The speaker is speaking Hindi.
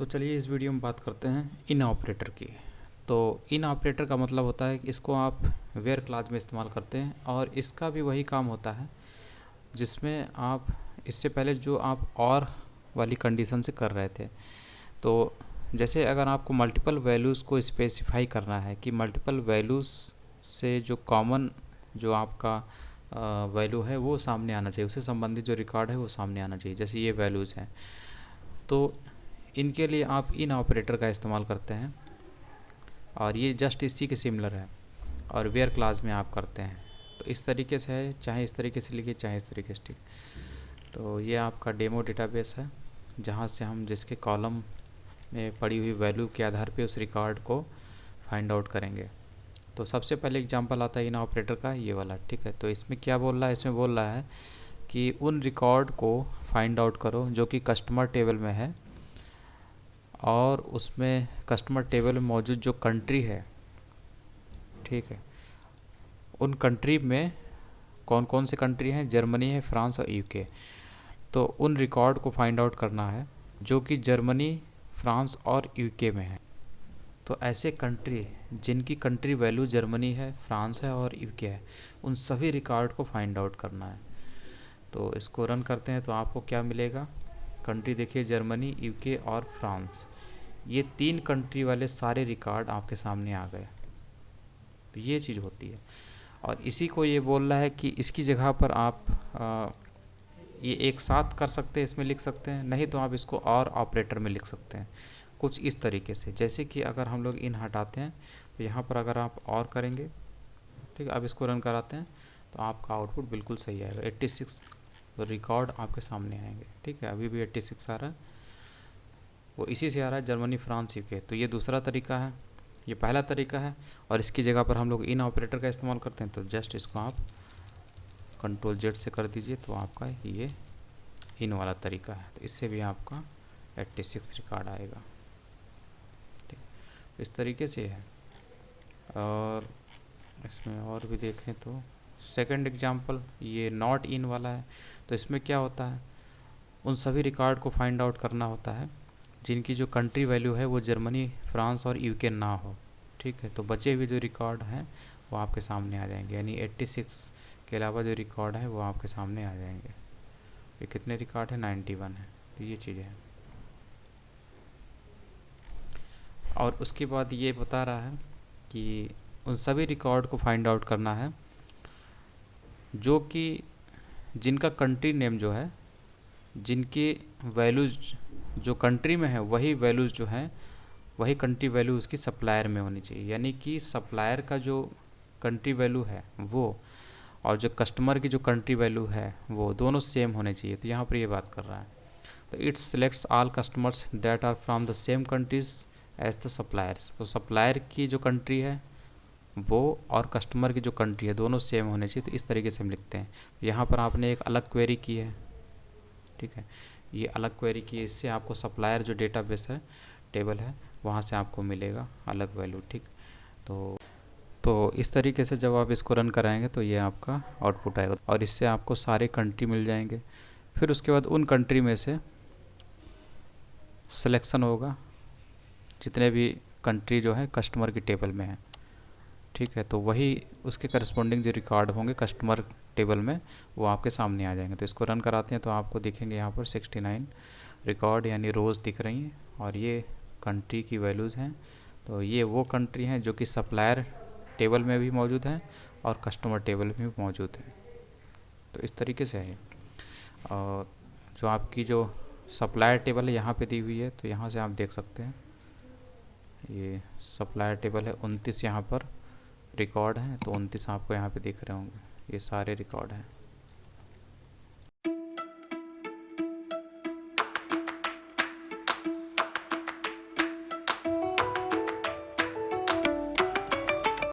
तो चलिए इस वीडियो में बात करते हैं इन ऑपरेटर की। तो इन ऑपरेटर का मतलब होता है कि इसको आप वेयर क्लास में इस्तेमाल करते हैं और इसका भी वही काम होता है जिसमें आप इससे पहले जो आप और वाली कंडीशन से कर रहे थे। तो जैसे अगर आपको मल्टीपल वैल्यूज़ को स्पेसिफाई करना है कि मल्टीपल वैल्यूज़ से जो कॉमन जो आपका वैल्यू है वो सामने आना चाहिए, उससे संबंधित जो रिकॉर्ड है वो सामने आना चाहिए। जैसे ये वैल्यूज़ हैं तो इनके लिए आप इन ऑपरेटर का इस्तेमाल करते हैं और ये जस्ट इसी के सिमिलर है और वेयर क्लास में आप करते हैं। तो इस तरीके से है, चाहे इस तरीके से लिखिए चाहे इस तरीके से। ठीक, तो ये आपका डेमो डेटाबेस है जहाँ से हम जिसके कॉलम में पड़ी हुई वैल्यू के आधार पे उस रिकॉर्ड को फाइंड आउट करेंगे। तो सबसे पहले एग्जांपल आता है इन ऑपरेटर का, ये वाला। ठीक है, तो इसमें क्या बोल रहा है, इसमें बोल रहा है कि उन रिकॉर्ड को फाइंड आउट करो जो कि कस्टमर टेबल में है और उसमें कस्टमर टेबल में मौजूद जो कंट्री है, ठीक है, उन कंट्री में कौन कौन से कंट्री हैं, जर्मनी है, फ्रांस और यूके। तो उन रिकॉर्ड को फाइंड आउट करना है जो कि जर्मनी, फ्रांस और यूके में है। तो ऐसे कंट्री जिनकी कंट्री वैल्यू जर्मनी है, फ्रांस है और यूके है, उन सभी रिकॉर्ड को फाइंड आउट करना है। तो इसको रन करते हैं तो आपको क्या मिलेगा, कंट्री देखिए जर्मनी, यूके और फ्रांस, ये 3 कंट्री वाले सारे रिकॉर्ड आपके सामने आ गए। तो ये चीज़ होती है और इसी को ये बोल रहा है कि इसकी जगह पर आप ये एक साथ कर सकते हैं, इसमें लिख सकते हैं, नहीं तो आप इसको और ऑपरेटर में लिख सकते हैं कुछ इस तरीके से। जैसे कि अगर हम लोग इन हटाते हैं तो यहाँ पर अगर आप और करेंगे, ठीक है, अब इसको रन कराते हैं तो आपका आउटपुट बिल्कुल सही आएगा। 86 रिकॉर्ड आपके सामने आएंगे। ठीक है, अभी भी 86 आ रहा है, वो इसी से आ रहा है, जर्मनी, फ्रांस, यूके। तो ये दूसरा तरीका है, ये पहला तरीका है और इसकी जगह पर हम लोग इन ऑपरेटर का इस्तेमाल करते हैं। तो जस्ट इसको आप कंट्रोल जेड से कर दीजिए तो आपका ये इन वाला तरीका है। तो इससे भी आपका 86 रिकॉर्ड आएगा। ठीक, तो इस तरीके से है। और इसमें और भी देखें तो सेकंड एग्जांपल ये नॉट इन वाला है। तो इसमें क्या होता है, उन सभी रिकॉर्ड को फाइंड आउट करना होता है जिनकी जो कंट्री वैल्यू है वो जर्मनी, फ्रांस और यूके ना हो। ठीक है, तो बचे हुए जो रिकॉर्ड हैं वो आपके सामने आ जाएंगे, यानी 86 के अलावा जो रिकॉर्ड है वो आपके सामने आ जाएंगे। ये कितने रिकॉर्ड है, 91 है। तो ये चीज़ें हैं। और उसके बाद ये बता रहा है कि उन सभी रिकॉर्ड को फाइंड आउट करना है जो कि जिनका कंट्री नेम जो है, जिनकी वैल्यूज़ जो कंट्री में है वही वैल्यूज़ जो हैं, वही कंट्री वैल्यू उसकी सप्लायर में होनी चाहिए। यानी कि सप्लायर का जो कंट्री वैल्यू है वो और जो कस्टमर की जो कंट्री वैल्यू है वो दोनों सेम होने चाहिए। तो यहाँ पर ये बात कर रहा है। तो it selects all customers that are from the same countries as the suppliers. तो सप्लायर की जो कंट्री है वो और कस्टमर की जो कंट्री है दोनों सेम होने चाहिए। तो इस तरीके से हम लिखते हैं। यहाँ पर आपने एक अलग क्वेरी की है, ठीक है, ये अलग क्वेरी की है, इससे आपको सप्लायर जो डेटाबेस है, टेबल है, वहाँ से आपको मिलेगा अलग वैल्यू। ठीक, तो इस तरीके से जब आप इसको रन कराएंगे तो ये आपका आउटपुट आएगा और इससे आपको सारे कंट्री मिल जाएंगे। फिर उसके बाद उन कंट्री में से सिलेक्शन होगा जितने भी कंट्री जो है कस्टमर की टेबल में है। ठीक है, तो वही उसके करस्पॉन्डिंग जो रिकॉर्ड होंगे कस्टमर टेबल में वो आपके सामने आ जाएंगे। तो इसको रन कराते हैं तो आपको दिखेंगे यहाँ पर 69 रिकॉर्ड यानी रोज़ दिख रही हैं और ये कंट्री की वैल्यूज़ हैं। तो ये वो कंट्री हैं जो कि सप्लायर टेबल में भी मौजूद हैं और कस्टमर टेबल में भी मौजूद हैं। तो इस तरीके से है। और जो आपकी जो सप्लायर टेबल है यहाँ पे दी हुई है, तो यहाँ से आप देख सकते हैं ये सप्लायर टेबल है। 29 यहाँ पर रिकॉर्ड हैं, तो 29 आपको यहाँ पे दिख रहे होंगे, ये सारे रिकॉर्ड हैं।